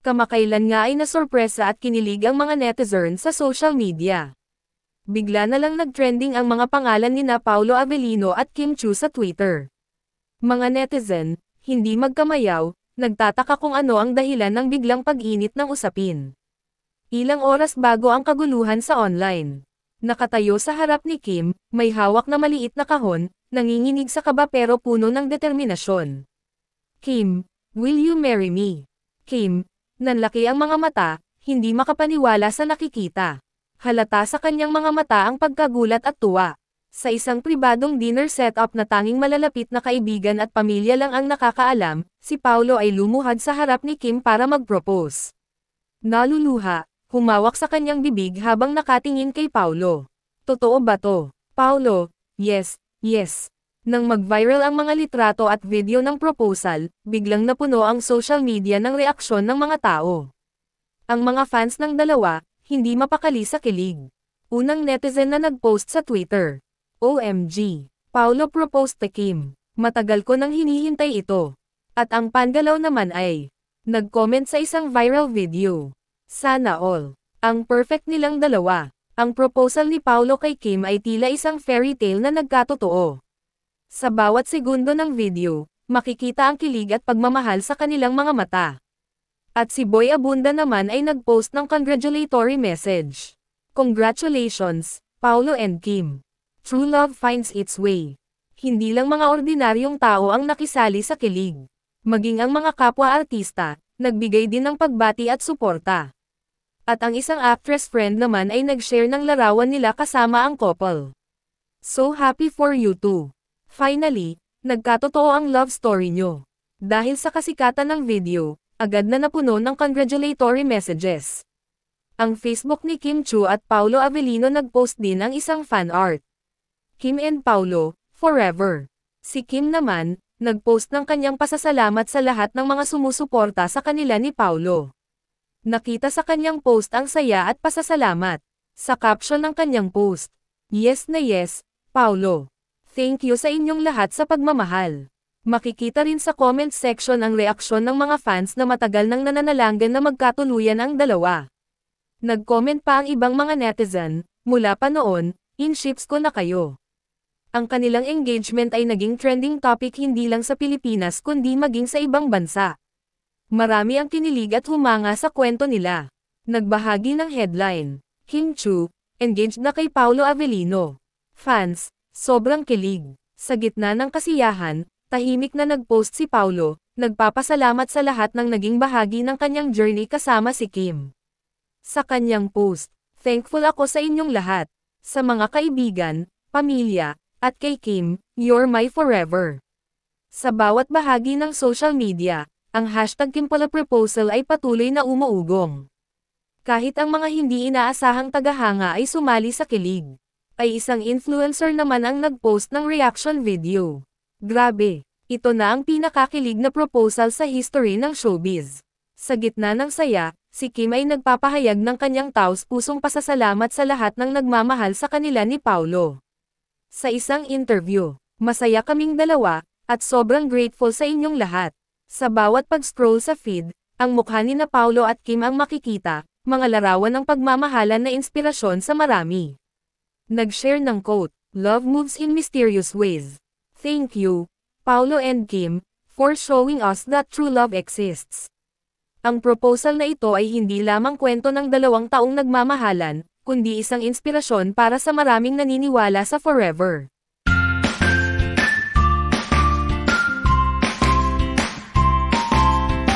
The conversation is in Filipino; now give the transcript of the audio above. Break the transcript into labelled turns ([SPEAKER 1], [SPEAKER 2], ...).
[SPEAKER 1] Kamakailan nga ay nasorpresa at kinilig ang mga netizen sa social media. Bigla na lang nagtrending ang mga pangalan nina Paolo Avellino at Kim Chiu sa Twitter. Mga netizen, hindi magkamayaw, nagtataka kung ano ang dahilan ng biglang pag-init ng usapin. Ilang oras bago ang kaguluhan sa online. Nakatayo sa harap ni Kim, may hawak na maliit na kahon, nanginginig sa kaba pero puno ng determinasyon. Kim, will you marry me? Kim, nanlaki ang mga mata, hindi makapaniwala sa nakikita. Halata sa kanyang mga mata ang pagkagulat at tuwa. Sa isang pribadong dinner setup na tanging malalapit na kaibigan at pamilya lang ang nakakaalam, si Paolo ay lumuhad sa harap ni Kim para mag-propose. Naluluha, humawak sa kanyang bibig habang nakatingin kay Paolo. Totoo ba to? Paolo, yes, yes. Nang mag-viral ang mga litrato at video ng proposal, biglang napuno ang social media ng reaksyon ng mga tao. Ang mga fans ng dalawa, hindi mapakali sa kilig. Unang netizen na nag-post sa Twitter. OMG! Paolo proposed to Kim. Matagal ko nang hinihintay ito. At ang pangalaw naman ay, nag-comment sa isang viral video. Sana all. Ang perfect nilang dalawa. Ang proposal ni Paolo kay Kim ay tila isang fairy tale na nagkatotoo. Sa bawat segundo ng video, makikita ang kilig at pagmamahal sa kanilang mga mata. At si Boy Abunda naman ay nag-post ng congratulatory message. Congratulations, Paolo and Kim. True love finds its way. Hindi lang mga ordinaryong tao ang nakisali sa kilig. Maging ang mga kapwa-artista, nagbigay din ng pagbati at suporta. At ang isang actress friend naman ay nag-share ng larawan nila kasama ang couple. So happy for you too. Finally, nagkatotoo ang love story nyo. Dahil sa kasikatan ng video, agad na napuno ng congratulatory messages. Ang Facebook ni Kim Chiu at Paolo Avellino nag-post din ng isang fan art. Kim and Paolo, forever. Si Kim naman, nag-post ng kanyang pasasalamat sa lahat ng mga sumusuporta sa kanila ni Paolo. Nakita sa kanyang post ang saya at pasasalamat. Sa caption ng kanyang post, yes na yes, Paolo. Thank you sa inyong lahat sa pagmamahal. Makikita rin sa comment section ang reaksyon ng mga fans na matagal nang nananalanggan na magkatuluyan ang dalawa. Nag-comment pa ang ibang mga netizen, mula pa noon, in ships ko na kayo. Ang kanilang engagement ay naging trending topic hindi lang sa Pilipinas kundi maging sa ibang bansa. Marami ang kinilig at humanga sa kwento nila. Nagbahagi ng headline, Kim Chiu, engaged na kay Paolo Avellino. Fans, sobrang kilig. Sa gitna ng kasiyahan, tahimik na nag-post si Paolo, nagpapasalamat sa lahat ng naging bahagi ng kanyang journey kasama si Kim. Sa kanyang post, thankful ako sa inyong lahat, sa mga kaibigan, pamilya, at kay Kim, you're my forever. Sa bawat bahagi ng social media, ang hashtag KimPalaProposal ay patuloy na umuugong. Kahit ang mga hindi inaasahang tagahanga ay sumali sa kilig. Ay isang influencer naman ang nag-post ng reaction video. Grabe, ito na ang pinakakilig na proposal sa history ng showbiz. Sa gitna ng saya, si Kim ay nagpapahayag ng kanyang taos-pusong pasasalamat sa lahat ng nagmamahal sa kanila ni Paolo. Sa isang interview, masaya kaming dalawa, at sobrang grateful sa inyong lahat. Sa bawat pag-scroll sa feed, ang mukha ni na Paolo at Kim ang makikita, mga larawan ng pagmamahalan na inspirasyon sa marami. Nag-share ng quote, "Love moves in mysterious ways. Thank you, Paolo and Kim, for showing us that true love exists." Ang proposal na ito ay hindi lamang kwento ng 2 taong nagmamahalan, kundi isang inspirasyon para sa maraming naniniwala sa forever.